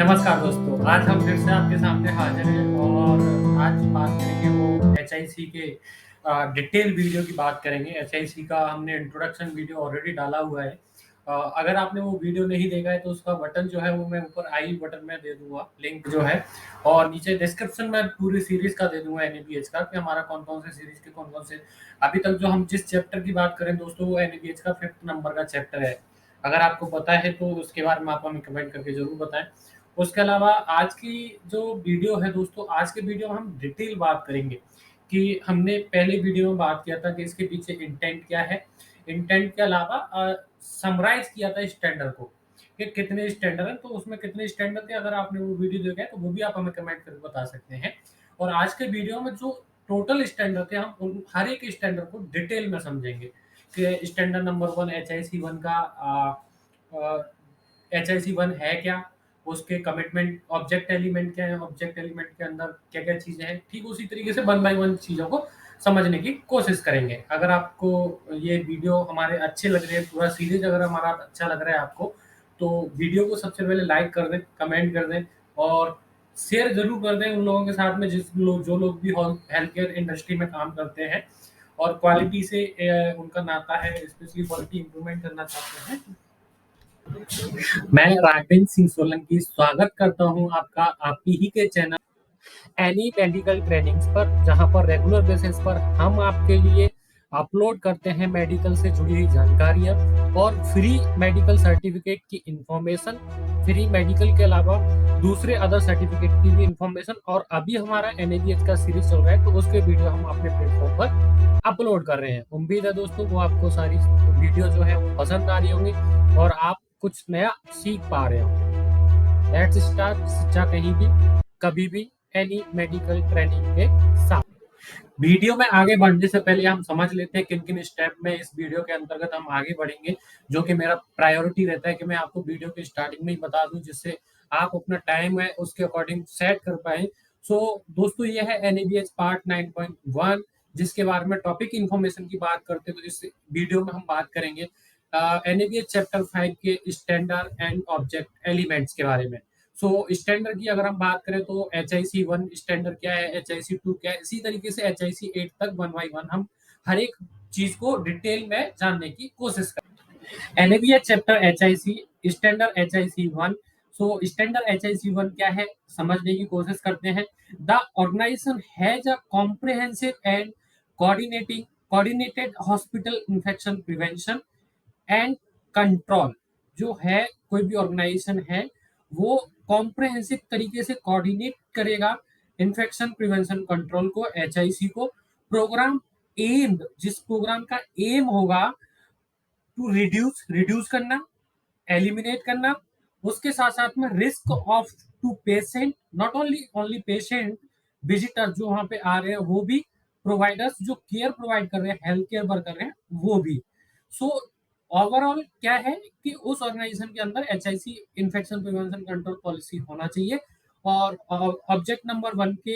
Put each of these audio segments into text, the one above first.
नमस्कार दोस्तों, आज हम फिर से आपके सामने हाजिर हैं और आज बात करेंगे वो एचआईसी के डिटेल वीडियो की बात करेंगे। एचआईसी का हमने इंट्रोडक्शन वीडियो ऑलरेडी डाला हुआ है। अगर आपने वो वीडियो नहीं देखा है तो उसका बटन जो है वो मैं ऊपर आई बटन में दे दूँगा, लिंक जो है, और नीचे डिस्क्रिप्शन में पूरी सीरीज़ का दे दूँगा एनएबीएच का कि हमारा कौन-कौन से सीरीज़ के कौन-कौन से अभी तक जो हम जिस चैप्टर की बात करें दोस्तों वो एनएबीएच का 5th नंबर का चैप्टर है। अगर आपको पता है तो उसके बारे में आप हमें कमेंट करके ज़रूर बताएँ। उसके अलावा आज की जो वीडियो है दोस्तों, आज के वीडियो में हम डिटेल बात करेंगे कि हमने पहले वीडियो में बात किया था कि इसके पीछे इंटेंट क्या है। इंटेंट के अलावा समराइज़ किया था स्टैंडर्ड को, कि कितने स्टैंडर्ड हैं, तो उसमें कितने स्टैंडर्ड थे। अगर आपने वो वीडियो देखा है तो वो भी आप हमें कमेंट करके बता सकते हैं। और आज के वीडियो में जो टोटल स्टैंडर्ड थे, हम उन हर एक स्टैंडर्ड को डिटेल में समझेंगे कि स्टैंडर्ड नंबर 1 एचआईसी 1 का एचआईसी 1 है क्या? उसके कमिटमेंट ऑब्जेक्ट एलिमेंट क्या है? ऑब्जेक्ट एलिमेंट के अंदर क्या-क्या चीज़ें हैं? ठीक उसी तरीके से वन बाय वन चीज़ों को समझने की कोशिश करेंगे। अगर आपको ये वीडियो हमारे अच्छे लग रहे हैं, पूरा सीरीज़ अगर हमारा अच्छा लग रहा है आपको, तो वीडियो को सबसे पहले लाइक कर दें, कमेंट कर दें और शेयर ज़रूर कर दें उन लोगों के साथ में जो लोग भी हेल्थ केयर इंडस्ट्री में काम करते हैं और क्वालिटी से उनका नाता है, स्पेशली क्वालिटी इंप्रूवमेंट करना चाहते हैं। मैं राघवेंद्र सिंह सोलंकी स्वागत करता हूं आपका आप ही के चैनल एनी मेडिकल ट्रेनिंग्स पर, जहां पर रेगुलर बेसिस पर हम आपके लिए अपलोड करते हैं मेडिकल से जुड़ी हुई जानकारियां और फ्री मेडिकल सर्टिफिकेट की इंफॉर्मेशन, फ्री मेडिकल के अलावा दूसरे अदर सर्टिफिकेट की भी इंफॉर्मेशन। और अभी हमारा एनएबीएच का सीरीज चल रहा है तो उसके वीडियो हम अपने प्लेटफॉर्म पर अपलोड कर रहे हैं। उम्मीद है दोस्तों वो आपको सारी वीडियो जो है वो पसंद आ रही होंगी और आप कुछ नया सीख पा रहे होंगे। लेट्स स्टार्ट शिक्षा कहीं भी कभी भी एनी मेडिकल ट्रेनिंग के साथ। वीडियो में आगे बढ़ने से पहले हम समझ लेते हैं किन किन स्टेप में इस वीडियो के अंतर्गत हम आगे बढ़ेंगे, जो कि मेरा प्रायोरिटी रहता है कि मैं आपको वीडियो के स्टार्टिंग में ही बता दूं, जिससे आप अपना टाइम है उसके अकॉर्डिंग सेट कर पाए। सो दोस्तों, ये है एनएबीएच पार्ट 9.1, जिसके बारे में टॉपिक इन्फॉर्मेशन की बात करते हैं। तो इस वीडियो में हम बात करेंगे एनएबीएच चैप्टर 5 के स्टैंडर्ड एंड ऑब्जेक्ट एलिमेंट्स के बारे में। सो स्टैंडर्ड की अगर हम बात करें तो एच आई सी 1 स्टैंडर्ड क्या है, एच आई सी 2 क्या है, इसी तरीके से एच आई सी 8 तक 1 बाई 1 हम हर एक चीज को डिटेल में जानने की कोशिश करें। NABH chapter H I C standard H I C 1। So standard H I C 1 क्या है समझने की कोशिश करते हैं। The organisation has a comprehensive and coordinated hospital infection prevention and control. जो है, कोई भी ऑर्गेनाइजेशन है वो कॉम्प्रिहेंसिव तरीके से कोऑर्डिनेट करेगा इन्फेक्शन प्रिवेंशन कंट्रोल को, एचआईसी को। प्रोग्राम एम्ड, जिस प्रोग्राम का एम होगा टू रिड्यूस रिड्यूस करना, एलिमिनेट करना, उसके साथ साथ में risk of to patient, not only only patient, visitor जो वहां पे आ रहे हैं वो भी, प्रोवाइडर्स जो केयर प्रोवाइड कर रहे हैं, हेल्थ केयर वर्कर हैं वो भी। सो ओवरऑल क्या है कि उस ऑर्गेनाइजेशन के अंदर एचआईसी इन्फेक्शन प्रिवेंशन कंट्रोल पॉलिसी होना चाहिए। और ऑब्जेक्ट नंबर 1 के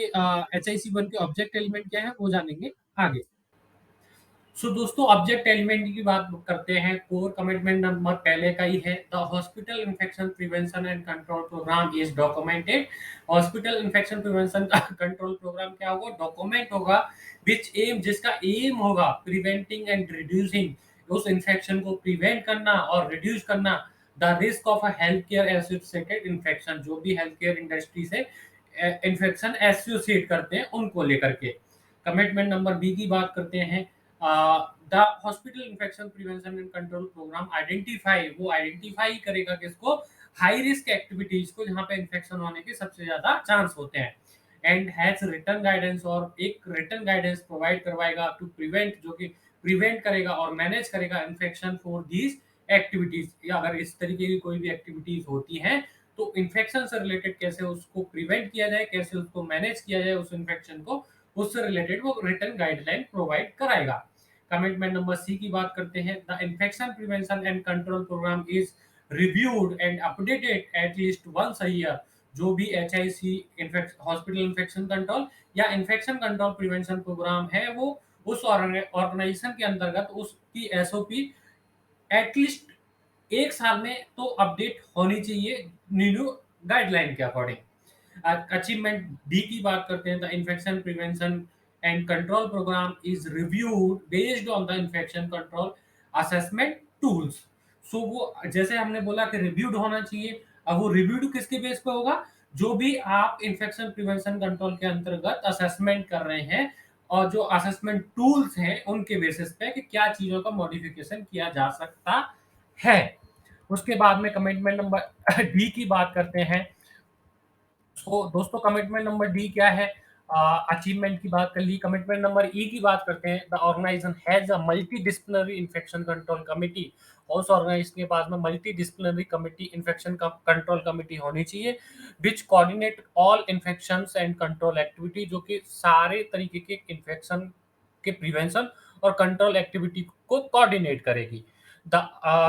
एचआईसी 1 के ऑब्जेक्ट एलिमेंट क्या है वो जानेंगे आगे। सो दोस्तों, ऑब्जेक्ट एलिमेंट की बात करते हैं। कोर कमिटमेंट नंबर पहले का ही है, the hospital infection prevention and control programme is documented. Hospital infection prevention का कंट्रोल प्रोग्राम क्या होगा, डॉक्यूमेंट होगा, विच एम, जिसका एम होगा प्रिवेंटिंग एंड रिड्यूसिंग, उस इन्फेक्शन को प्रिवेंट करना और रिड्यूस करना the risk of a health care associated infection, जो भी हेल्थ केयर इंडस्ट्री से इन्फेक्शन एसोसिएट करते हैं उनको लेकर के। कमिटमेंट नंबर बी की बात करते हैं। The hospital infection prevention and control programme identify, वो आइडेंटिफाई करेगा किसको, हाई रिस्क एक्टिविटीज को, जहां पे इन्फेक्शन होने के सबसे ज्यादा चांस होते हैं। एंड हैज रिटर्न गाइडेंस, और एक रिटर्न गाइडेंस प्रोवाइड करवाएगा टू प्रिवेंट, जो कि प्रिवेंट करेगा और मैनेज करेगा इन्फेक्शन फॉर दीज एक्टिविटीज, या अगर इस तरीके की कोई भी एक्टिविटीज होती हैं तो इन्फेक्शन से रिलेटेड कैसे उसको प्रिवेंट किया जाए, कैसे उसको मैनेज किया जाए उस इन्फेक्शन को, उससे रिलेटेड वो रिटर्न गाइडलाइन प्रोवाइड कराएगा। कमिटमेंट नंबर सी की बात करते हैं। The infection prevention and control programme is reviewed and updated at least once a year. जो भी H I C hospital infection control या इन्फेक्शन कंट्रोल प्रिवेंशन प्रोग्राम है, वो उस ऑर्गेनाइजेशन के अंतर्गत उसकी एसओपी एटलीस्ट 1 साल में तो अपडेट होनी चाहिए न्यू गाइडलाइन के अकॉर्डिंग। अचीवमेंट डी की बात करते हैं, the infection prevention and control programme is reviewed based on the infection control assessment tools. So वो जैसे हमने बोला कि रिव्यूड होना चाहिए। अब वो रिव्यूड किसके बेस पे होगा? जो भी आप इन्फेक्शन प्रिवेंशन कंट्रोल के अंतर्गत असेसमेंट कर रहे हैं और जो असेसमेंट टूल्स हैं उनके बेसिस पे कि क्या चीजों का मॉडिफिकेशन किया जा सकता है। उसके बाद में कमिटमेंट नंबर डी की बात करते हैं। तो दोस्तों कमिटमेंट नंबर डी क्या है? अचीवमेंट की बात कर ली। कमिटमेंट नंबर ई की बात करते हैं, the organisation has a multidisciplinary infection control committee. उस ऑर्गेनाइजेशन के पास में multidisciplinary committee infection control committee होनी चाहिए which coordinate all infection and control activity, जो कि सारे तरीके के इन्फेक्शन के प्रिवेंशन और कंट्रोल एक्टिविटी को कोऑर्डिनेट करेगी। द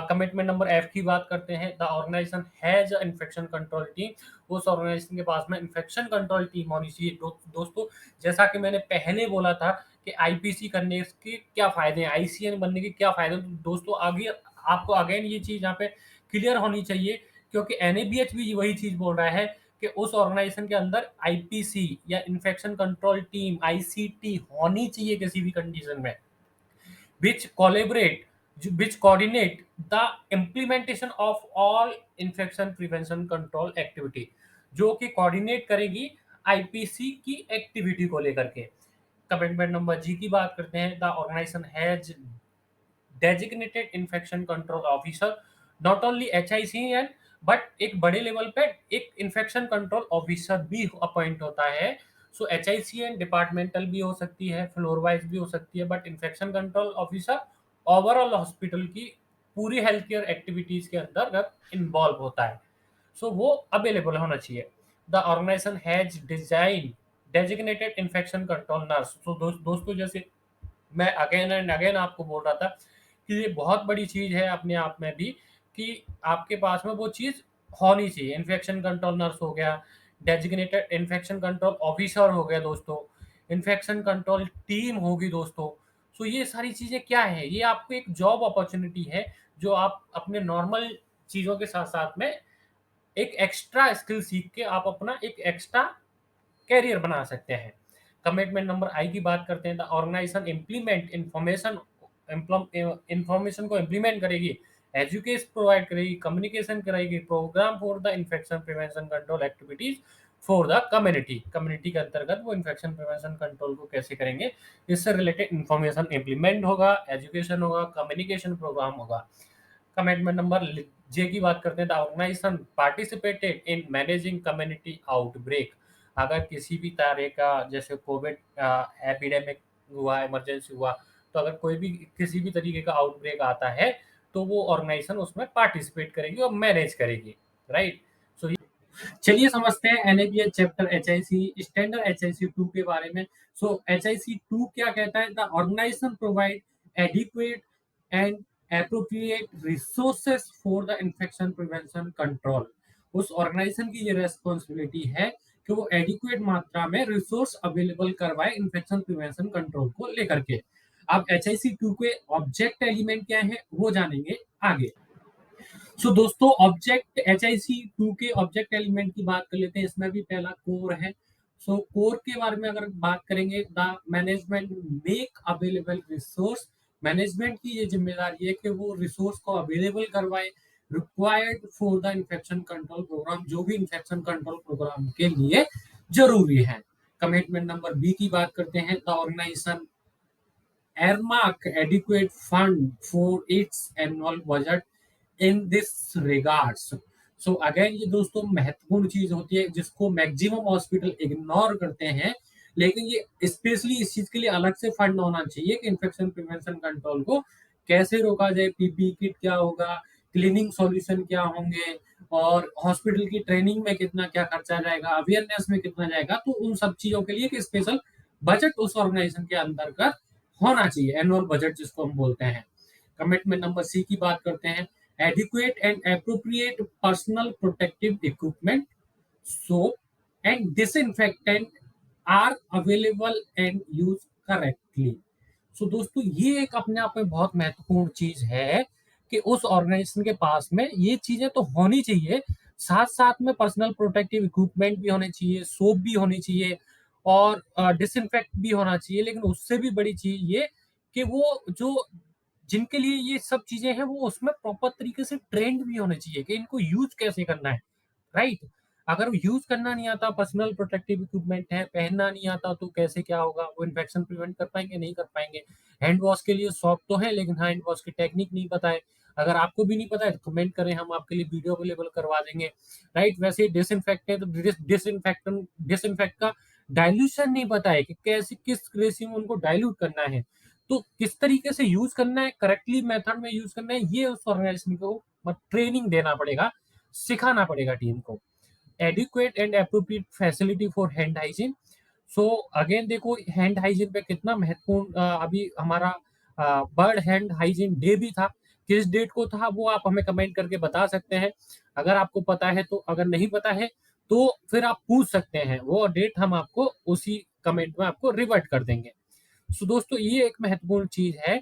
कमिटमेंट नंबर एफ की बात करते हैं, the organisation has a infection control team. उस ऑर्गेनाइजेशन के पास में इन्फेक्शन कंट्रोल टीम होनी चाहिए। दोस्तों जैसा कि मैंने पहले बोला था कि आईपीसी करने के क्या फायदे हैं, आईसीएन बनने के क्या फायदे हैं, तो दोस्तों आगे आपको अगेन ये चीज यहाँ पे क्लियर होनी चाहिए, क्योंकि एनएबीएच भी वही चीज बोल रहा है कि उस ऑर्गेनाइजेशन के अंदर आईपीसी या इन्फेक्शन कंट्रोल टीम आईसीटी होनी चाहिए किसी भी कंडीशन में, which coordinate the implementation of all infection prevention control activity, जो कि कोऑर्डिनेट करेगी आईपीसी की एक्टिविटी को लेकर के। कमिटमेंट नंबर जी की बात करते हैं, the organisation has designated infection control officer, not only HICN but एक बड़े लेवल पे एक इन्फेक्शन कंट्रोल ऑफिसर भी अपॉइंट होता है। सो एचआईसीएन डिपार्टमेंटल भी हो सकती है, फ्लोर वाइज भी हो सकती है, but infection control officer overall hospital की पूरी हेल्थ केयर एक्टिविटीज के अंदर इन्वॉल्व होता है। सो वो अवेलेबल होना चाहिए। The organisation has design designated infection control nurse. तो दोस्तों जैसे मैं अगेन एंड अगेन आपको बोल रहा था कि ये बहुत बड़ी चीज़ है अपने आप में भी, कि आपके पास में वो चीज़ होनी चाहिए। इन्फेक्शन कंट्रोल नर्स हो गया, डेजिग्नेटेड इन्फेक्शन कंट्रोल ऑफिसर हो गया दोस्तों, इन्फेक्शन कंट्रोल टीम होगी दोस्तों। सो ये सारी चीज़ें क्या है? ये आपको एक जॉब अपॉर्चुनिटी है जो आप अपने नॉर्मल चीज़ों के साथ साथ में एक एक्स्ट्रा स्किल सीख के आप अपना एक एक्स्ट्रा कैरियर बना सकते हैं। कमिटमेंट नंबर आई की बात करते हैं, द ऑर्गेनाइजेशन इम्प्लीमेंट इंफॉर्मेशन को इम्प्लीमेंट करेगी, एजुकेशन प्रोवाइड करेगी, कम्युनिकेशन कराएगी, programme for the infection prevention control activities for the community. Community के अंतर्गत वो इन्फेक्शन प्रिवेंशन कंट्रोल को कैसे करेंगे, इससे रिलेटेड इन्फॉर्मेशन इम्प्लीमेंट होगा, एजुकेशन होगा, कम्युनिकेशन प्रोग्राम होगा। कमिटमेंट नंबर जे की बात करते हैं, the organisation participated in managing community outbreak. अगर किसी भी तरह का जैसे कोविड एपिडेमिक हुआ, इमरजेंसी हुआ, तो अगर कोई भी किसी भी तरीके का आउटब्रेक आता है तो वो ऑर्गेनाइजेशन उसमें पार्टिसिपेट करेगी और मैनेज करेगी, राइट। सो चलिए समझते हैं एनएबीएच चैप्टर एचआईसी स्टैंडर्ड एचआईसी 2 के बारे में। सो एचआईसी 2 क्या कहता है? The organisation provide adequate and appropriate resources for the infection prevention control. उस ऑर्गेनाइजेशन की ये रेस्पॉन्सिबिलिटी है कि वो एडिक्वेट मात्रा में रिसोर्स अवेलेबल करवाए इन्फेक्शन प्रिवेंशन कंट्रोल को लेकर के। अब एचआईसी 2 के ऑब्जेक्ट एलिमेंट क्या है वो जानेंगे आगे। सो दोस्तों ऑब्जेक्ट HIC2 के ऑब्जेक्ट एलिमेंट की बात कर लेते हैं। इसमें भी पहला कोर है। सो कोर के बारे में अगर बात करेंगे, the management make available resource. Management की ये जिम्मेदारी है कि वो रिसोर्स को अवेलेबल करवाए required for the infection control programme, जो भी इन्फेक्शन कंट्रोल प्रोग्राम के लिए जरूरी है। कमिटमेंट नंबर बी की बात करते हैं, the organisation earmark adequate fund for its annual budget in this regards। So again ये दोस्तों महत्वपूर्ण चीज होती है जिसको मैक्सिमम हॉस्पिटल इग्नोर करते हैं, लेकिन ये स्पेशली इस चीज के लिए अलग से फंड होना चाहिए कि इन्फेक्शन प्रिवेंशन कंट्रोल को कैसे रोका जाए, पीपी किट क्या होगा, क्लीनिंग सॉल्यूशन क्या होंगे, और हॉस्पिटल की ट्रेनिंग में कितना क्या खर्चा जाएगा, अवेयरनेस में कितना जाएगा। तो उन सब चीजों के लिए एक स्पेशल बजट उस ऑर्गेनाइजेशन के अंतर्गत होना चाहिए, एनुअल बजट जिसको हम बोलते हैं। कमिटमेंट नंबर सी की बात करते हैं, adequate and appropriate personal protective equipment, soap and disinfectant are available and use correctly. So दोस्तों ये एक अपने आप में बहुत महत्वपूर्ण चीज है कि उस ऑर्गेनाइजेशन के पास में ये चीजें तो होनी चाहिए, साथ साथ में पर्सनल प्रोटेक्टिव इक्विपमेंट भी होने चाहिए, सोप भी होनी चाहिए और डिसइंफेक्ट भी होना चाहिए। लेकिन उससे भी बड़ी चीज ये कि वो जो जिनके लिए ये सब चीजें हैं वो उसमें प्रॉपर तरीके से ट्रेंड भी होने चाहिए कि इनको यूज कैसे करना है, राइट? अगर यूज करना नहीं आता, पर्सनल प्रोटेक्टिव इक्विपमेंट है, पहनना नहीं आता, तो कैसे क्या होगा? वो इन्फेक्शन प्रिवेंट कर पाएंगे? नहीं कर पाएंगे। हैंड वॉश के लिए सॉफ्ट तो है, लेकिन हैंड वॉश की टेक्निक नहीं पता है। अगर आपको भी नहीं पता है तो कमेंट करें, हम आपके लिए वीडियो अवेलेबल करवा देंगे, राइट? वैसे ही डिसइंफेक्ट है तो डिसइंफेक्ट का डाइल्यूशन नहीं पता है कि कैसे किस रेशियो में उनको डाइल्यूट करना है, तो किस तरीके से यूज करना है, करेक्टली मेथड में यूज करना है, ये उस ऑर्गेनाइजेशन को ट्रेनिंग देना पड़ेगा, सिखाना पड़ेगा टीम को। Adequate and appropriate facility for hand hygiene. So again देखो, हैंड हाइजीन पे कितना महत्वपूर्ण अभी हमारा वर्ल्ड हैंड हाइजीन डे भी था। किस डेट को था वो आप हमें कमेंट करके बता सकते हैं, अगर आपको पता है तो। अगर नहीं पता है तो फिर आप पूछ सकते हैं, वो डेट हम आपको उसी कमेंट में आपको रिवर्ट कर देंगे। सो दोस्तों, ये एक महत्वपूर्ण चीज है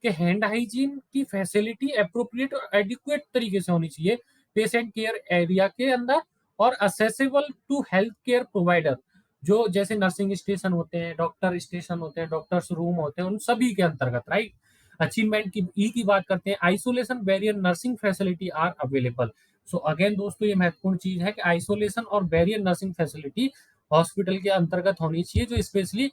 कि हैंड हाइजीन की फैसिलिटी अप्रोप्रिएट और एडिक्वेट तरीके से होनी चाहिए पेशेंट केयर एरिया के अंदर और accessible to health care provider, जो जैसे नर्सिंग स्टेशन होते हैं, डॉक्टर स्टेशन होते हैं, डॉक्टर्स रूम होते हैं, उन सभी के अंतर्गत, राइट? अचीवमेंट की ई की बात करते हैं, isolation barrier nursing facility are available. So again दोस्तों, ये महत्वपूर्ण चीज है कि आइसोलेशन और बैरियर नर्सिंग फैसिलिटी हॉस्पिटल के अंतर्गत होनी चाहिए, जो स्पेशली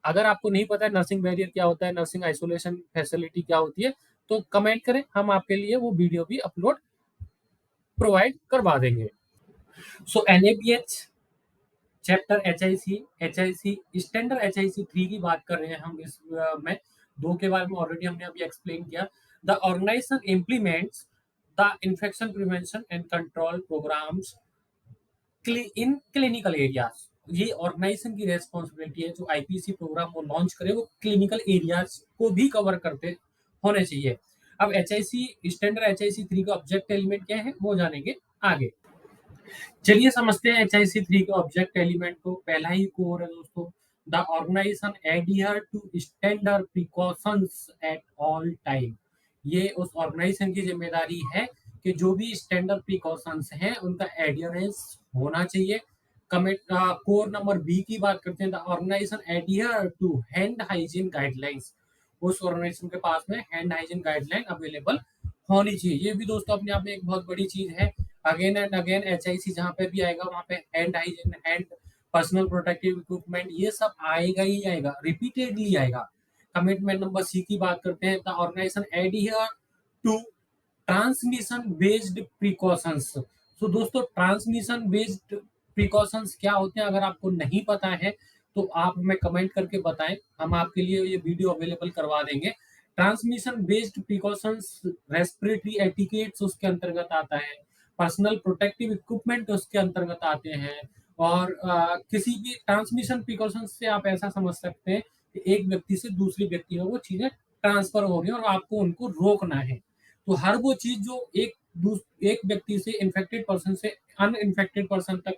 अगर आपको नहीं पता है नर्सिंग बैरियर क्या होता है, नर्सिंग आइसोलेशन फैसिलिटी क्या होती है, तो कमेंट करें, हम आपके लिए वो वीडियो भी अपलोड प्रोवाइड करवा देंगे। So NABH chapter H I C standard HIC 3 की बात कर रहे हैं हम इस में। दो के बारे में ऑलरेडी हमने अभी एक्सप्लेन किया। The organisation implements the infection prevention and control programmes in clinical areas. ये ऑर्गेनाइजेशन की रेस्पॉन्सिबिलिटी है, जो आईपीसी प्रोग्राम वो लॉन्च करे वो क्लिनिकल एरियाज को भी कवर करते होने चाहिए। अब स्टैंडर्ड HIC 3 का ऑब्जेक्ट एलिमेंट क्या है वो जानेंगे आगे। चलिए समझते हैं HIC 3 के ऑब्जेक्ट एलिमेंट को। पहला ही कोर है दोस्तों, the organisation adhere to standard precautions at all time. ये उस ऑर्गेनाइजेशन की जिम्मेदारी है कि जो भी स्टैंडर्ड प्रिकॉशंस हैं उनका एडियरेंस होना चाहिए। कमेंट कोर नंबर बी की बात करते हैं, the organisation adhere to hand hygiene guidelines. उस ऑर्गेनाइजेशन के पास में हैंड हाइजीन गाइडलाइन अवेलेबल होनी चाहिए। ये भी दोस्तों अपने आप में एक बहुत बड़ी चीज है। अगेन एंड अगेन HIC जहाँ पे भी आएगा वहाँ पे hand hygiene, hand personal protective equipment, ये सब आएगा ही आएगा, रिपीटेडली आएगा। कमिटमेंट नंबर सी की बात करते हैं, the organisation adhere to transmission based precautions. So दोस्तों, ट्रांसमिशन बेस्ड प्रिकॉशंस क्या होते हैं? अगर आपको नहीं पता है तो आप हमें कमेंट करके बताएं, हम आपके लिए ये वीडियो अवेलेबल करवा देंगे। Transmission based precautions, respiratory etiquettes उसके अंतर्गत आता है, पर्सनल प्रोटेक्टिव इक्विपमेंट उसके अंतर्गत आते हैं। और किसी भी ट्रांसमिशन प्रिकॉशंस से आप ऐसा समझ सकते हैं कि एक व्यक्ति से दूसरे व्यक्ति में वो चीजें ट्रांसफर हो रही है और आपको उनको रोकना है। तो हर वो चीज जो एक व्यक्ति से इन्फेक्टेड पर्सन से अनइन्फेक्टेड पर्सन तक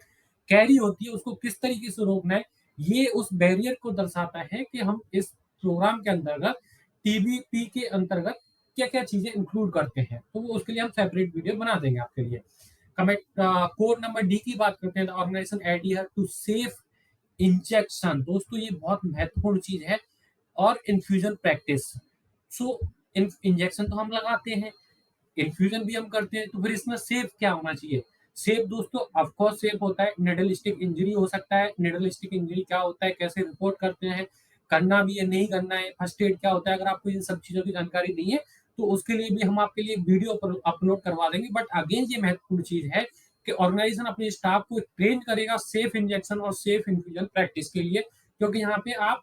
कैरी होती है, उसको किस तरीके से रोकना है, ये उस बैरियर को दर्शाता है कि हम इस प्रोग्राम के अंतर्गत, TBP के अंतर्गत क्या क्या चीजें इंक्लूड करते हैं। तो वो उसके लिए हम सेपरेट वीडियो बना देंगे आपके लिए। कमेंट कोड नंबर डी की बात करते हैं, organisation adhere to safe injection. दोस्तों, ये बहुत महत्वपूर्ण चीज है। और इन्फ्यूजन प्रैक्टिस। सो इंजेक्शन तो हम लगाते हैं, इन्फ्यूजन भी हम करते हैं, तो फिर इसमें सेफ क्या होना चाहिए? सेफ दोस्तों ऑफकोर्स सेफ होता है, निडल स्टिक इंजरी हो सकता है। निडल स्टिक इंजरी क्या होता है, कैसे रिपोर्ट करते हैं, करना भी है नहीं करना है, फर्स्ट एड क्या होता है, अगर आपको इन सब चीजों की जानकारी नहीं है तो उसके लिए भी हम आपके लिए वीडियो अपलोड करवा देंगे। बट अगेन ये महत्वपूर्ण चीज है कि ऑर्गेनाइजेशन अपने स्टाफ को ट्रेन करेगा सेफ इंजेक्शन और सेफ इन्फ्यूजन प्रैक्टिस के लिए, क्योंकि यहाँ पे आप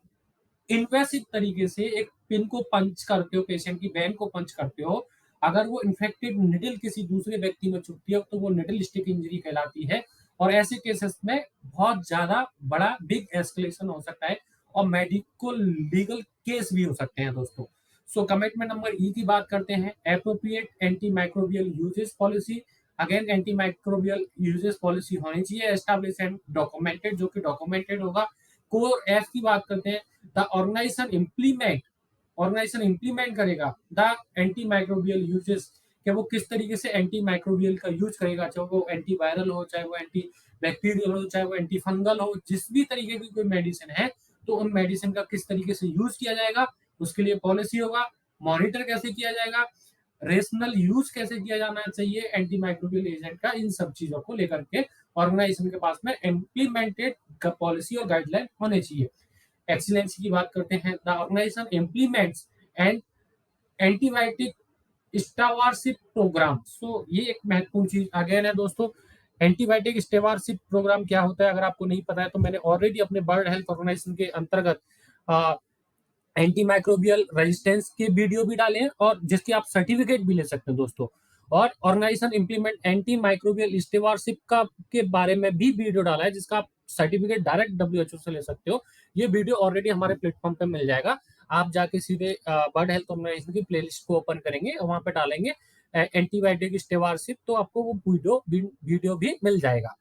इन्वेसिव तरीके से एक पिन को पंच करते हो, पेशेंट की वेन को पंच करते हो। अगर वो इन्फेक्टेड निडल किसी दूसरे व्यक्ति में चुभती है तो वो निडल स्टिक इंजरी कहलाती है। और ऐसे केसेस में बहुत ज्यादा बड़ा बिग एस्केलेशन हो सकता है और मेडिकल लीगल केस भी हो सकते हैं दोस्तों। सो कमिटमेंट नंबर ई की बात करते हैं, appropriate anti microbial uses policy. Again anti microbial uses policy होनी चाहिए एस्टैब्लिश एंड डॉक्यूमेंटेड, जो कि डॉक्यूमेंटेड होगा। कोर एफ की बात करते हैं, the organisation implement organisation implement करेगा द एंटी माइक्रोबियल यूजेस, कि वो किस तरीके से एंटी माइक्रोबियल का यूज करेगा, चाहे वो एंटी वायरल हो, चाहे वो एंटी बैक्टीरियल हो, चाहे वो एंटी फंगल हो, जिस भी तरीके की कोई मेडिसिन है, तो उन मेडिसिन का किस तरीके से यूज किया जाएगा, उसके लिए पॉलिसी होगा। मॉनिटर कैसे किया जाएगा, रेशनल यूज कैसे किया जाना चाहिए एंटी माइक्रोबियल एजेंट का, इन सब चीजों को लेकर के ऑर्गेनाइजेशन के पास में इम्प्लीमेंटेड पॉलिसी और गाइडलाइन होने चाहिए। एक्सीलेंस की बात करते हैं, the organisation implements and antibiotic stewardship programme. So ये एक महत्वपूर्ण चीज अगेन है दोस्तों। एंटीबायोटिक स्टेवारशिप प्रोग्राम क्या होता है, अगर आपको नहीं पता है तो मैंने ऑलरेडी अपने वर्ल्ड हेल्थ ऑर्गेनाइजेशन के अंतर्गत एंटी माइक्रोबियल रेजिस्टेंस के वीडियो भी डाले हैं, और जिसके आप सर्टिफिकेट भी ले सकते हैं दोस्तों। और ऑर्गेनाइजेशन इंप्लीमेंट एंटी माइक्रोबियल स्टेवारशिप का के बारे में भी वीडियो डाला है, जिसका आप सर्टिफिकेट डायरेक्ट डब्ल्यूएचओ से ले सकते हो। ये वीडियो ऑलरेडी हमारे प्लेटफॉर्म पे मिल जाएगा। आप जाके सीधे वर्ल्ड हेल्थ ऑर्गेनाइजेशन की प्लेलिस्ट को ओपन करेंगे और वहां पे डालेंगे एंटीबायोटिक स्टेवारशिप, तो आपको वो वीडियो भी मिल जाएगा।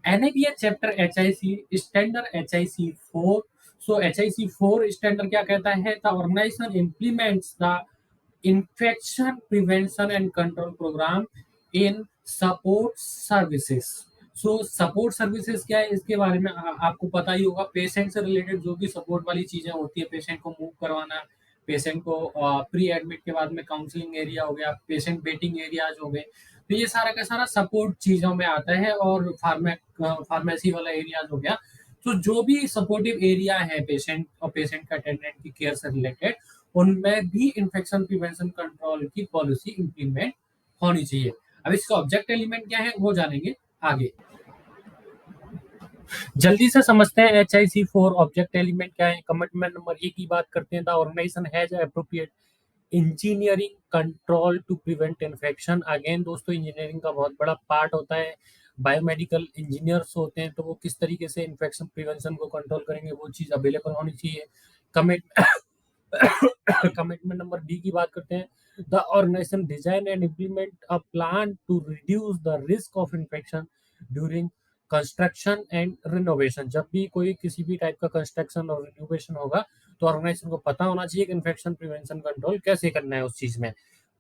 NABH chapter HIC standard HIC 4। So HIC 4 standard क्या कहता है, the organisation implements the infection prevention and control programme in support services. So support services क्या है, इसके बारे में आपको पता ही होगा। पेशेंट से रिलेटेड जो भी सपोर्ट वाली चीजें होती है, पेशेंट को मूव करवाना, पेशेंट को प्री एडमिट के बाद में काउंसलिंग एरिया हो गया, पेशेंट वेटिंग एरियाज हो गए, तो ये सारा का सारा सपोर्ट चीजों में आता है। और फार्मेसी वाला एरियाज हो गया। तो जो भी सपोर्टिव एरिया है पेशेंट और पेशेंट का अटेंडेंट की केयर से रिलेटेड, उनमें भी इन्फेक्शन प्रिवेंशन कंट्रोल की पॉलिसी इंप्लीमेंट होनी चाहिए। अब इसका ऑब्जेक्ट एलिमेंट क्या है वो जानेंगे आगे। जल्दी से समझते हैं HIC 4 ऑब्जेक्ट एलिमेंट क्या है। कमिटमेंट नंबर 1 की बात करते हैं, the organisation has appropriate engineering control to prevent infection. Again दोस्तों, इंजीनियरिंग का बहुत बड़ा पार्ट होता है। बायोमेडिकल इंजीनियर्स होते हैं, तो वो किस तरीके से इन्फेक्शन प्रिवेंशन को कंट्रोल करेंगे, वो चीज अवेलेबल होनी चाहिए। कमिट कमिटमेंट नंबर डी की बात करते हैं, the organisation design and implement a plan to reduce the risk of infection during construction and renovation. जब भी कोई किसी भी टाइप का कंस्ट्रक्शन और रिनोवेशन होगा, तो ऑर्गेनाइजेशन को पता होना चाहिए कि इन्फेक्शन प्रिवेंशन कंट्रोल कैसे करना है उस चीज में।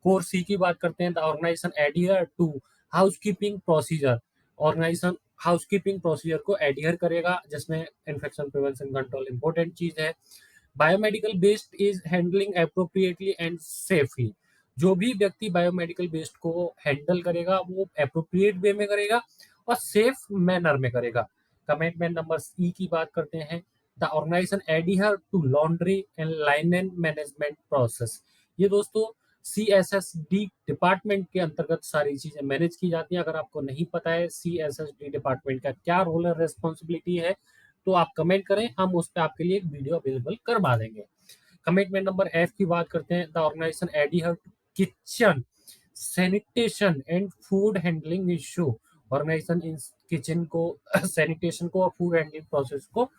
कोर सी की बात करते हैं, the organisation adhere to housekeeping procedure. Organisation housekeeping procedure को एडियर करेगा, जिसमें इन्फेक्शन प्रिवेंशन कंट्रोल इंपॉर्टेंट चीज है। Biomedical waste is handling appropriately and safely. जो भी व्यक्ति बायोमेडिकल वेस्ट को हैंडल करेगा, वो अप्रोप्रिएट वे में करेगा और सेफ मैनर में करेगा। कमिटमेंट नंबर ई की बात करते हैं, the organisation adhere to laundry and linen management process. ये दोस्तों CSSD डिपार्टमेंट के अंतर्गत सारी चीजें मैनेज की जाती हैं। अगर आपको नहीं पता है CSSD डिपार्टमेंट का क्या रोल है, रेस्पॉन्सिबिलिटी है, तो आप कमेंट करें, हम उस पर आपके लिए एक वीडियो अवेलेबल करवा देंगे। कमिटमेंट नंबर F की बात करते हैं, the organisation adhere to kitchen sanitation and food handling issue. Organisation इन किचन को सैनिटेशन को और फूड हैंडलिंग प्रोसेस को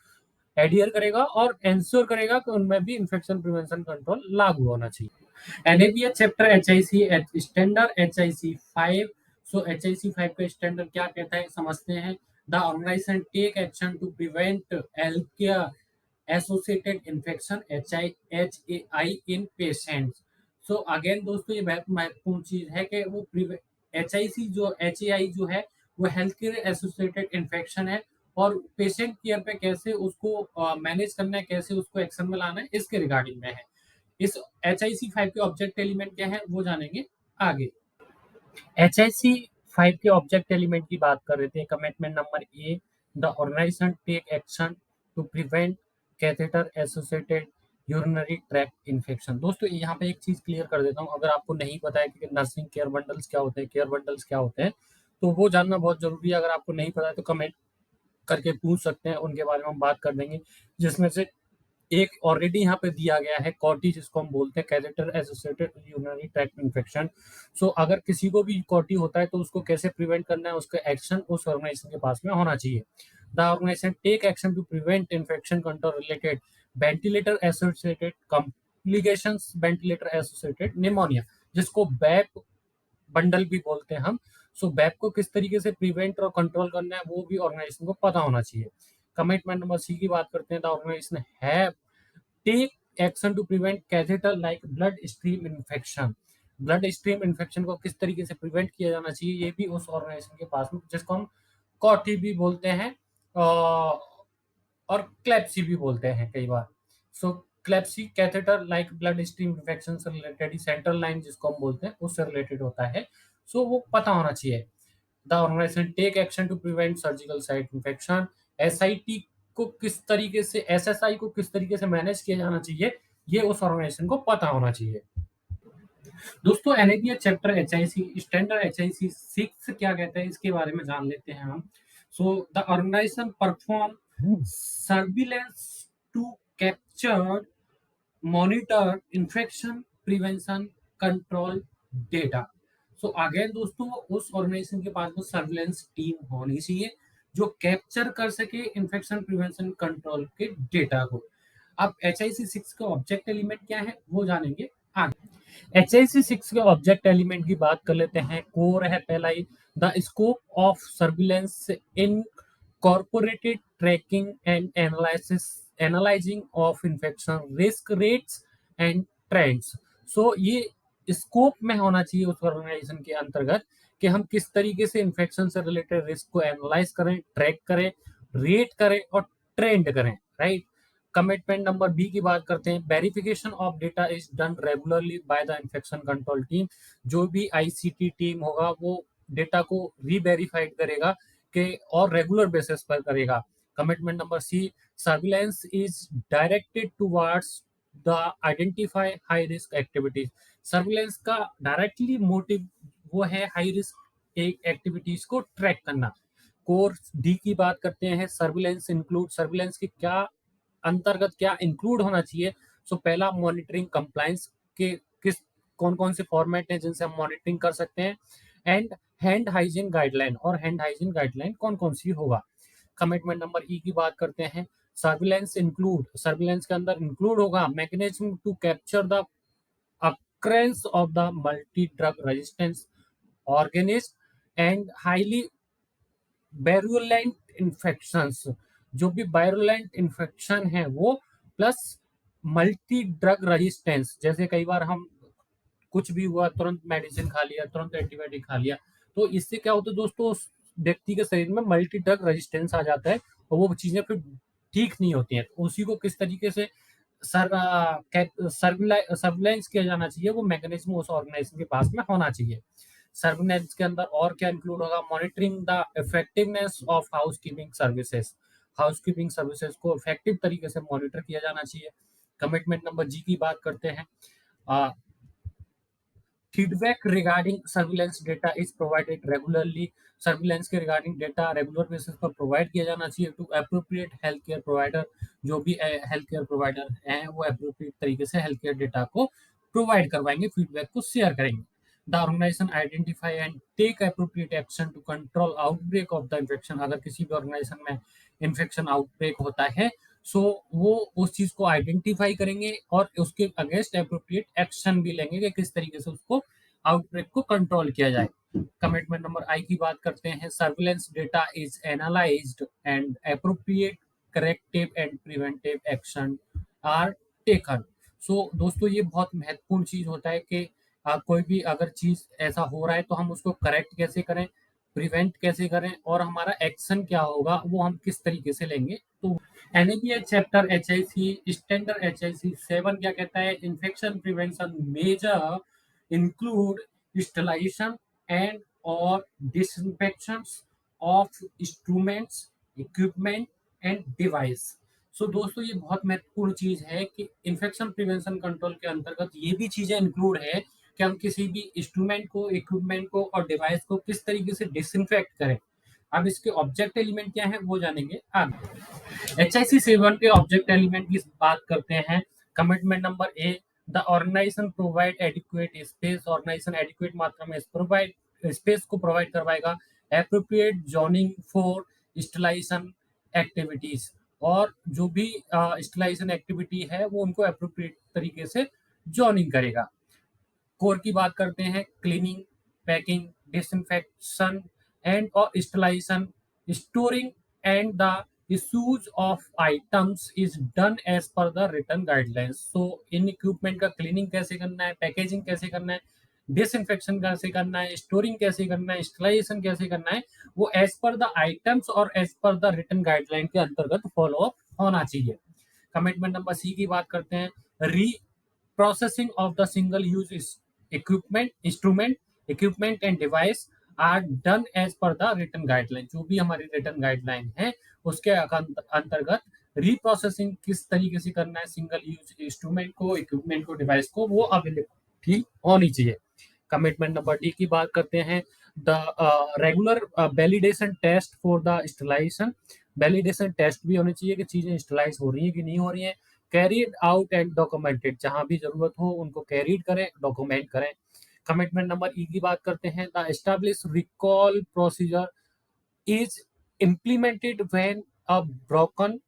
एडियर करेगा और इंश्योर करेगा कि उनमें भी इन्फेक्शन प्रिवेंशन कंट्रोल लागू होना चाहिए। NABH chapter HIC standard HIC 5। So HIC 5 का स्टैंडर्ड क्या कहता है समझते हैं। The organisation take action to prevent health care associated infection HAI in patients. So again दोस्तों, ये बहुत महत्वपूर्ण चीज है कि वो HIC जो HAI जो है, वो हेल्थ केयर एसोसिएटेड इन्फेक्शन है, और पेशेंट केयर पे कैसे उसको मैनेज करना है, कैसे उसको एक्शन में लाना है, इसके रिगार्डिंग में है। इस HIC 5 के ऑब्जेक्ट एलिमेंट क्या है वो जानेंगे आगे। HIC 5 के ऑब्जेक्ट एलिमेंट की बात कर रहे थे। Commitment number A, the organisation take action to prevent catheter associated urinary tract infection. दोस्तों यहाँ पे एक चीज क्लियर कर देता हूँ, अगर आपको नहीं पता है कि नर्सिंग केयर बंडल्स क्या होते हैं, केयर बंडल्स क्या होते हैं, तो वो जानना बहुत जरूरी है। अगर आपको नहीं पता है तो कमेंट करके पूछ सकते हैं, उनके बारे में हम बात कर देंगे। जिसमें से एक ऑलरेडी यहाँ पे दिया गया है कॉटी, जिसको हम बोलते हैं catheter associated urinary tract infection. So अगर किसी को भी कॉटी होता है तो उसको कैसे प्रिवेंट करना है, उसका एक्शन उस ऑर्गेनाइजेशन के पास में होना चाहिए। The organisation take action to prevent infection control related ventilator associated complications, ventilator associated pneumonia, जिसको बैप बंडल भी बोलते हैं हम। सो बैप को किस तरीके से प्रिवेंट और कंट्रोल करना है, वो भी ऑर्गेनाइजेशन को पता होना चाहिए। कमिटमेंट नंबर सी की बात करते हैं, the organisation have take action to prevent catheter like blood stream infection. Blood stream infection को किस तरीके से प्रिवेंट किया जाना चाहिए, ये भी उस ऑर्गेनाइजेशन के पास में, जिसको हम कॉटी भी बोलते हैं और क्लेप्सी भी बोलते हैं कई बार। So CLABSI catheter like blood stream infection से रिलेटेड, सेंट्रल लाइन जिसको हम बोलते हैं उससे रिलेटेड होता है। सो वो पता होना चाहिए। The organisation take action to prevent surgical site infection. SIT को किस तरीके से, एसएसआई को किस तरीके से मैनेज किया जाना चाहिए, ये उस ऑर्गेनाइजेशन को पता होना चाहिए। दोस्तों एनएबीए चैप्टर एचआईसी स्टैंडर्ड एचआईसी 6 क्या कहता है, इसके बारे में जान लेते हैं हम। So the organisation perform surveillance to capture monitor infection prevention control data. So again दोस्तों, उस ऑर्गेनाइजेशन के पास में सर्विलेंस टीम होनी चाहिए जो कैप्चर कर सके इन्फेक्शन प्रिवेंशन कंट्रोल के डेटा को। अब HIC 6 का ऑब्जेक्ट एलिमेंट क्या है वो जानेंगे आगे। HIC 6 के ऑब्जेक्ट एलिमेंट की बात कर लेते हैं। कोर है पहला ही, the scope of surveillance incorporated tracking and analysis, analysing of infection risk rates and trends. So ये स्कोप में होना चाहिए उस ऑर्गेनाइजेशन के अंतर्गत कि हम किस तरीके से इन्फेक्शन से रिलेटेड रिस्क को एनालाइज करें, ट्रैक करें, रेट करें और ट्रेंड करें, राइट। कमिटमेंट नंबर बी की बात करते हैं। Verification of data is done regularly by the infection control team. जो भी आईसीटी टीम होगा वो डेटा को रीवेरीफाइड करेगा कि और रेगुलर बेसिस पर करेगा। Commitment number C, surveillance is directed towards the identify high risk activities. Surveillance का डायरेक्टली मोटिव वो है हाई रिस्क एक्टिविटीज को ट्रैक करना। कोर डी की बात करते हैं। सर्विलेंस इंक्लूड, सर्विलेंस की क्या अंतर्गत क्या इंक्लूड होना चाहिए। सो पहला, मॉनिटरिंग कंप्लायंस के किस कौन कौन से फॉर्मेट है जिनसे हम मॉनिटरिंग कर सकते हैं, एंड हैंड हाइजीन गाइडलाइन, और हैंड हाइजीन गाइडलाइन कौन कौन सी होगा। कमिटमेंट नंबर ई की बात करते हैं। सर्विलेंस इंक्लूड, सर्विलेंस के अंदर इंक्लूड होगा mechanism to capture the occurrence of the multi-drug resistance organism and highly virulent infections। जो भी वायरुलेंट इन्फेक्शन है वो, प्लस मल्टी ड्रग रेजिस्टेंस, जैसे कई बार हम कुछ भी हुआ तुरंत मेडिसिन खा लिया, तुरंत एंटीबायोटिक खा लिया, तो इससे क्या होता है दोस्तों, उस व्यक्ति के शरीर में मल्टी ड्रग रेजिस्टेंस आ जाता है और वो चीजें फिर ठीक नहीं होती हैं। तो उसी को किस तरीके से सर्विलांस किया जाना चाहिए, वो मैकेनिज्म उस ऑर्गेनाइजेशन के पास में होना चाहिए। सर्विलांस के अंदर और क्या इंक्लूड होगा, monitoring the effectiveness of housekeeping services. Housekeeping services को इफेक्टिव तरीके से मॉनिटर किया जाना चाहिए। कमिटमेंट नंबर जी की बात करते हैं। Feedback regarding surveillance data is provided regularly. Surveillance के रिगार्डिंग डेटा रेगुलर बेसिस पर प्रोवाइड किया जाना चाहिए to appropriate health care provider. जो भी हेल्थ केयर प्रोवाइडर हैं वो एप्रोप्रिएट तरीके से हेल्थ केयर डेटा को प्रोवाइड करवाएंगे, फीडबैक को शेयर करेंगे। The organisation identify and take appropriate action to control outbreak of the infection. अगर किसी भी ऑर्गेनाइजेशन में इन्फेक्शन आउटब्रेक होता है, सो वो उस चीज को आइडेंटिफाई करेंगे और उसके अगेंस्ट एप्रोप्रिएट एक्शन भी लेंगे कि किस तरीके से उसको आउटब्रेक को कंट्रोल किया जाए। कमिटमेंट नंबर आई की बात करते हैं। Surveillance data is analysed and appropriate corrective and preventive action are taken. So दोस्तों ये बहुत महत्वपूर्ण चीज होता है कि कोई भी अगर चीज ऐसा हो रहा है तो हम उसको करेक्ट कैसे करें, प्रिवेंट कैसे करें, और हमारा एक्शन क्या होगा वो हम किस तरीके से लेंगे। तो NABH chapter HIC standard HIC 7 क्या कहता है, infection prevention measure include sterilisation and और disinfection of instruments, equipment and device. So दोस्तों ये बहुत महत्वपूर्ण चीज है कि इन्फेक्शन प्रिवेंशन कंट्रोल के अंतर्गत ये भी चीजें इंक्लूड है कि हम किसी भी इंस्ट्रूमेंट को, इक्विपमेंट को और डिवाइस को किस तरीके से डिसइंफेक्ट करें। अब इसके ऑब्जेक्ट एलिमेंट क्या है वो जानेंगे आगे। HIC 7 के ऑब्जेक्ट एलिमेंट की बात करते हैं। Commitment number A, the organisation provide adequate space. Organisation adequate मात्रा में प्रोवाइड स्पेस को प्रोवाइड करवाएगा। Appropriate zoning for sterilisation activities, और जो भी स्टेलाइजेशन एक्टिविटी है वो उनको एप्रोप्रिएट तरीके से जोनिंग करेगा। कोर की बात करते हैं। क्लीनिंग, पैकिंग, डिसइंफेक्शन एंड और sterilisation, storing and the issues of items is done as per the written guidelines. So in equipment का क्लीनिंग कैसे करना है, पैकेजिंग कैसे करना है, डिसइंफेक्शन कैसे करना है, स्टोरिंग कैसे करना है, स्टरलाइजेशन कैसे करना है, वो एज पर द आइटम्स और as per the written guideline के अंतर्गत फॉलो अप होना चाहिए। कमिटमेंट नंबर सी की बात करते हैं। Re processing of the single use equipment and device are done as per the written guideline. जो भी हमारी रिटन गाइडलाइन है उसके अंतर्गत रीप्रोसेसिंग किस तरीके से करना है सिंगल यूज इंस्ट्रूमेंट को, इक्विपमेंट को, डिवाइस को, वो अवेलेबिलिटी होनी चाहिए। कमिटमेंट नंबर डी की बात करते हैं। The regular validation test for the installation. Validation test भी होने चाहिए कि चीजें इंस्टॉलाइज हो रही है कि नहीं हो रही है। कैरीड आउट एंड डॉक्यूमेंटेड, जहां भी जरूरत हो उनको कैरीड करें, डॉक्यूमेंट करें। कमिटमेंट नंबर ई की बात करते हैं। The establish recall procedure is implemented when a broken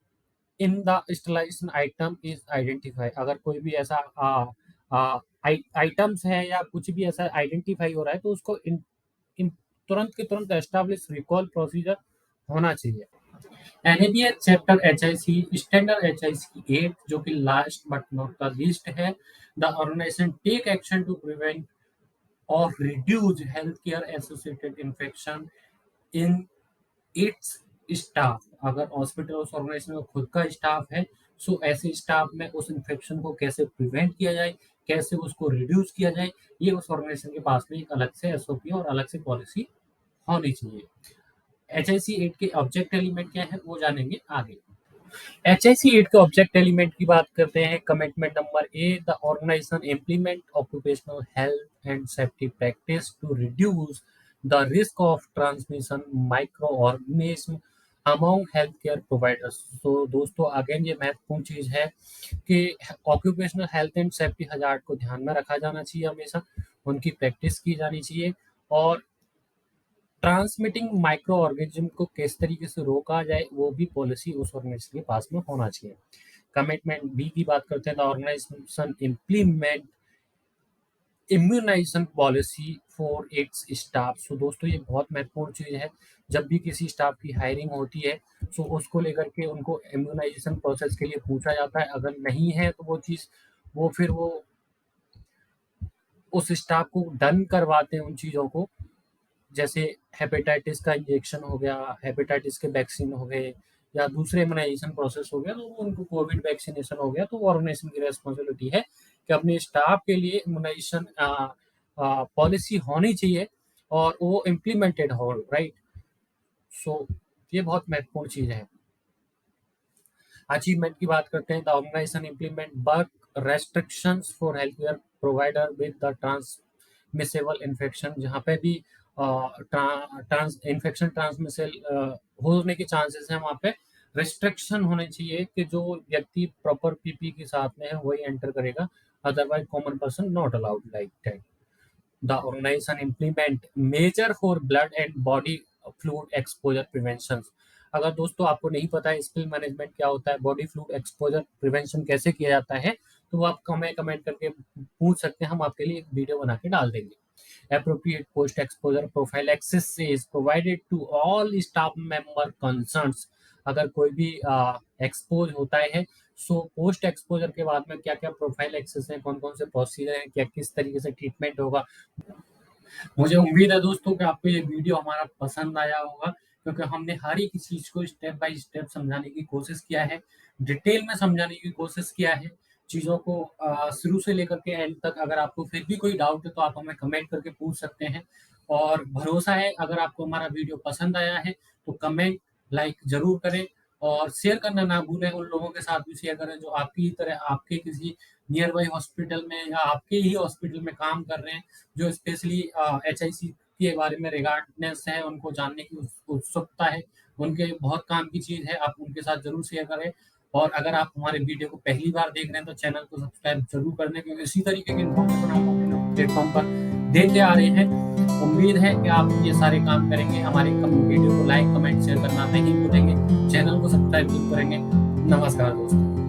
in the installation item is identified। अगर कोई भी ऐसा आइटम्स है या कुछ भी ऐसा आइडेंटिफाई हो रहा है तो उसको तुरंत के तुरंत एस्टैब्लिश रिकॉल प्रोसीजर होना चाहिए। NABH chapter HIC standard HIC 8 जो कि last but not the least है। The organisation take action to prevent और reduce health care associated infection in its staff. अगर हॉस्पिटल उस ऑर्गेनाइजेशन में खुद का स्टाफ है, सो ऐसे स्टाफ में उस इन्फेक्शन को कैसे प्रिवेंट किया जाए, कैसे उसको रिड्यूस किया जाए, ये उस ऑर्गेनाइजेशन के पास में एक अलग से एसओपी और अलग से पॉलिसी होनी चाहिए। एचआईसी 8 के ऑब्जेक्ट एलिमेंट क्या है वो जानेंगे आगे। एचआईसी 8 के ऑब्जेक्ट एलिमेंट की बात करते हैं। Commitment number A, the organisation implement occupational health and safety practice to reduce the risk of transmission micro organism among health care providers. तो दोस्तों अगेन ये महत्वपूर्ण चीज है कि occupational health and safety hazard को ध्यान में रखा जाना चाहिए, हमेशा उनकी प्रैक्टिस की जानी चाहिए और ट्रांसमिटिंग माइक्रो ऑर्गेनिज्म को किस तरीके से रोका जाए वो भी पॉलिसी उस ऑर्गेनाइजेशन के पास में होना चाहिए। कमिटमेंट बी की बात करते हैं। The organisation implement immunisation policy for its staff. So दोस्तों ये बहुत महत्वपूर्ण चीज है। जब भी किसी स्टाफ की हायरिंग होती है सो उसको लेकर के उनको इम्यूनाइजेशन प्रोसेस के लिए पूछा जाता है। अगर नहीं है तो वो चीज वो उस स्टाफ को डन करवाते हैं उन चीजों को, जैसे हेपेटाइटिस का इंजेक्शन हो गया, हेपेटाइटिस के वैक्सीन हो गए या दूसरे इम्यूनाइजेशन प्रोसेस हो गया, तो उनको कोविड वैक्सीनेशन हो गया, तो ऑर्गेनाइजेशन की रेस्पॉन्सिबिलिटी है कि अपने स्टाफ के लिए इम्यूनाइजेशन पॉलिसी होनी चाहिए और वो इम्प्लीमेंटेड हो, राइट। सो ये बहुत महत्वपूर्ण चीज है। अचीवमेंट की बात करते हैं। The organisation implement work restrictions for health care provider with the transmissible infection. जहाँ पे भी इन्फेक्शन ट्रांसमिसल होने के चांसेस हैं वहाँ पे रिस्ट्रिक्शन होने चाहिए कि जो व्यक्ति प्रॉपर पीपी के साथ में है वही एंटर करेगा, otherwise common person not allowed like that. The organisation implement measure for blood and body fluid exposure prevention. अगर दोस्तों आपको नहीं पता है स्पिल मैनेजमेंट क्या होता है, बॉडी फ्लूइड एक्सपोजर प्रिवेंशन कैसे किया जाता है, तो वो आप हमें कमेंट करके पूछ सकते हैं, हम आपके लिए एक वीडियो बना के डाल देंगे। Appropriate post-exposure prophylaxis is provided to all staff member concerns। अगर कोई भी एक्सपोज होता है सो पोस्ट एक्सपोजर के बाद में क्या क्या प्रोफाइल एक्सेस है, कौन कौन से प्रोसीजर हैं, क्या किस तरीके से ट्रीटमेंट होगा। मुझे उम्मीद है दोस्तों कि आपको ये वीडियो हमारा पसंद आया होगा, क्योंकि हमने हर एक चीज को स्टेप बाय स्टेप समझाने की कोशिश किया है, डिटेल में समझाने की कोशिश किया है चीज़ों को शुरू से लेकर के एंड तक। अगर आपको फिर भी कोई डाउट है तो आप हमें कमेंट करके पूछ सकते हैं, और भरोसा है अगर आपको हमारा वीडियो पसंद आया है तो कमेंट लाइक जरूर करें और शेयर करना ना भूलें। उन लोगों के साथ भी शेयर करें जो आपकी तरह आपके किसी नियर बाई हॉस्पिटल में या आपके ही हॉस्पिटल में काम कर रहे हैं, जो स्पेशली एचआईसी के बारे में रिगार्डनेस है, उनको जानने की उत्सुकता है, उनके बहुत काम की चीज़ है, आप उनके साथ जरूर शेयर करें। और अगर आप हमारे वीडियो को पहली बार देख रहे हैं तो चैनल को सब्सक्राइब जरूर कर लें, क्योंकि इसी तरीके की इन्फॉर्मेशन हम अपने प्लेटफॉर्म पर देते आ रहे हैं। उम्मीद है कि आप ये सारे काम करेंगे, हमारे वीडियो को लाइक कमेंट शेयर करना नहीं भूलेंगे, चैनल को सब्सक्राइब जरूर करेंगे। नमस्कार दोस्तों।